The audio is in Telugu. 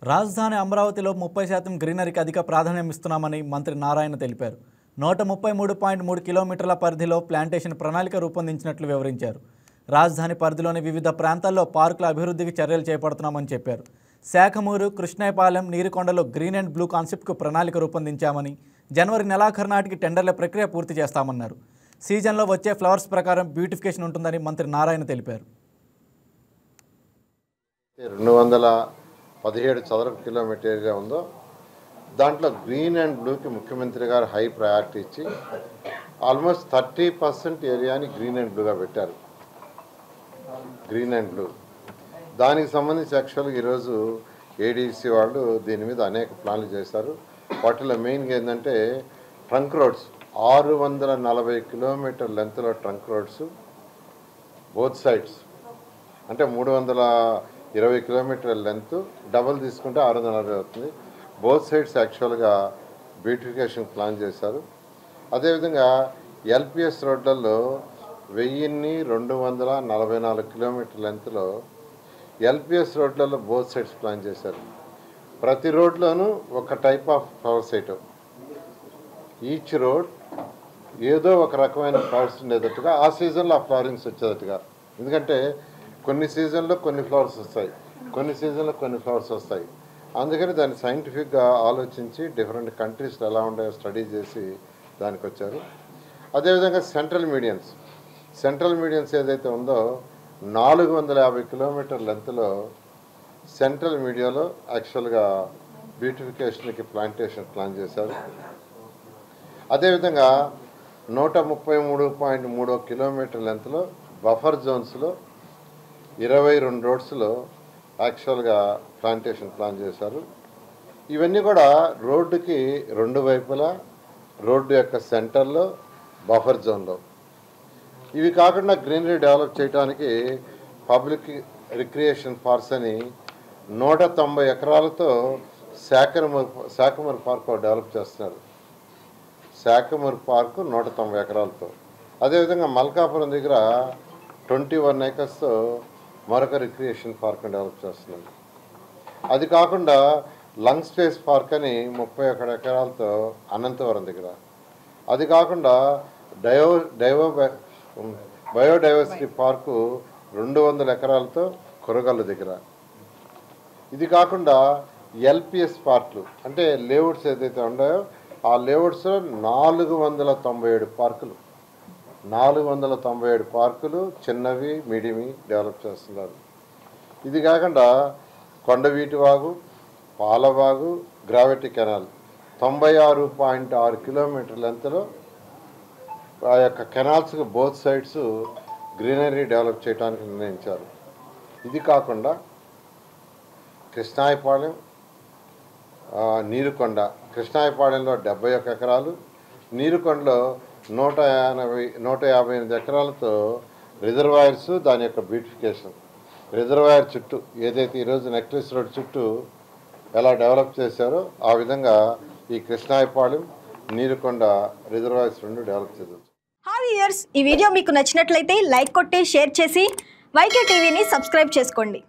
రాజధాని అమరావతిలో 30% గ్రీనరీకి అధిక ప్రాధాన్యం ఇస్తున్నామని మంత్రి నారాయణ తెలిపారు. 133.3 కిలోమీటర్ల పరిధిలో ప్లాంటేషన్ ప్రణాళిక రూపొందించినట్లు వివరించారు. రాజధాని పరిధిలోని వివిధ ప్రాంతాల్లో పార్కుల అభివృద్ధికి చర్యలు చేపడుతున్నామని చెప్పారు. శాఖమూరు, కృష్ణాయపాలెం, నీరుకొండలో గ్రీన్ అండ్ బ్లూ కాన్సెప్ట్కు ప్రణాళిక రూపొందించామని, జనవరి నెలాఖరు నాటికి టెండర్ల ప్రక్రియ పూర్తి చేస్తామన్నారు. సీజన్లో వచ్చే ఫ్లవర్స్ ప్రకారం బ్యూటిఫికేషన్ ఉంటుందని మంత్రి నారాయణ తెలిపారు. 217 చదరపు కిలోమీటర్ ఏరియా ఉందో దాంట్లో గ్రీన్ అండ్ బ్లూకి ముఖ్యమంత్రి గారు హై ప్రయారిటీ ఇచ్చి ఆల్మోస్ట్ 30% ఏరియాని గ్రీన్ అండ్ బ్లూగా పెట్టారు. గ్రీన్ అండ్ బ్లూ దానికి సంబంధించి యాక్చువల్గా ఈరోజు ఏడీసీ వాళ్ళు దీని మీద అనేక ప్లాన్లు చేశారు. వాటిలో మెయిన్గా ఏంటంటే ట్రంక్ రోడ్స్ 640 కిలోమీటర్ లెంత్లో ట్రంక్ రోడ్స్ బోత్ సైడ్స్, అంటే 320 కిలోమీటర్ల లెంత్, డబుల్ తీసుకుంటే 640 అవుతుంది. బోత్ సైడ్స్ యాక్చువల్గా బ్యూటిఫికేషన్ ప్లాన్ చేశారు. అదేవిధంగా ఎల్పిఎస్ రోడ్లలో 1244 కిలోమీటర్ లెంత్లో ఎల్పిఎస్ రోడ్లలో బోత్ సైడ్స్ ప్లాన్ చేశారు. ప్రతి రోడ్లోనూ ఒక type of flower site, each road ఏదో ఒక రకమైన ఫ్లవర్స్ ఉండేటట్టుగా, ఆ సీజన్లో ఆ ఫ్లవరింగ్స్ వచ్చేటట్టుగా. ఎందుకంటే కొన్ని సీజన్లో కొన్ని ఫ్లవర్స్ వస్తాయి, కొన్ని సీజన్లో కొన్ని ఫ్లవర్స్ వస్తాయి. అందుకని దాన్ని సైంటిఫిక్గా ఆలోచించి డిఫరెంట్ కంట్రీస్లో ఎలా ఉంటాయో స్టడీ చేసి దానికి వచ్చారు. అదేవిధంగా సెంట్రల్ మీడియన్స్ ఏదైతే ఉందో 450 కిలోమీటర్ లెంత్లో సెంట్రల్ మీడియాలో యాక్చువల్గా బ్యూటిఫికేషన్కి ప్లాంటేషన్ ప్లాన్ చేశారు. అదేవిధంగా 133.3 కిలోమీటర్ లెంత్లో బఫర్ జోన్స్లో 22 రోడ్స్లో యాక్చువల్గా ప్లాంటేషన్ ప్లాన్ చేశారు. ఇవన్నీ కూడా రోడ్డుకి రెండు వైపులా, రోడ్డు యొక్క సెంటర్లో, బఫర్ జోన్లో. ఇవి కాకుండా గ్రీనరీ డెవలప్ చేయడానికి పబ్లిక్ రిక్రియేషన్ పార్క్స్ అని 190 ఎకరాలతో శాఖమూరు పార్క్ డెవలప్ చేస్తున్నారు. శాఖమూరు పార్కు 190 ఎకరాలతో. అదేవిధంగా మల్కాపురం దగ్గర 21 ఏకర్స్తో మరొక రిక్రియేషన్ పార్క్ డెవలప్ చేస్తున్నారు. అది కాకుండా లంగ్ స్పేస్ పార్క్ అని 31 ఎకరాలతో అనంతవరం దగ్గర. అది కాకుండా బయోడైవర్సిటీ పార్కు 200 ఎకరాలతో కొరగల్లు దగ్గర. ఇది కాకుండా ఎల్పిఎస్ పార్కులు, అంటే లేఅవుట్స్ ఏదైతే ఉన్నాయో ఆ లేఅవుట్స్లో 497 పార్కులు చిన్నవి, మీడియమి డెవలప్ చేస్తున్నారు. ఇది కాకుండా Kondaveeti Vagu, Palavagu, gravity canal 96.6 kilometre లెంత్లో ఆ యొక్క కెనాల్స్కి బోత్ సైడ్స్ గ్రీనరీ డెవలప్ చేయడానికి నిర్ణయించారు. ఇది కాకుండా కృష్ణాయపాలెం, నీరుకొండ, కృష్ణాయపాలెంలో 71 ఎకరాలు, నీరుకొండలో 158 ఎకరాలతో రిజర్వాయర్స్, దాని యొక్క బ్యూటిఫికేషన్. రిజర్వాయర్ చుట్టూ ఏదైతే ఈరోజు నెక్లెస్ రోడ్ చుట్టూ ఎలా డెవలప్ చేశారో ఆ విధంగా ఈ కృష్ణాయపాలెం, నీరుకొండ రిజర్వాయర్స్ 2 డెవలప్ చేశారు. హాయ్ వ్యూయర్స్, ఈ వీడియో మీకు నచ్చినట్లయితే లైక్ కొట్టి షేర్ చేసి వైకే టీవీని సబ్స్క్రైబ్ చేసుకోండి.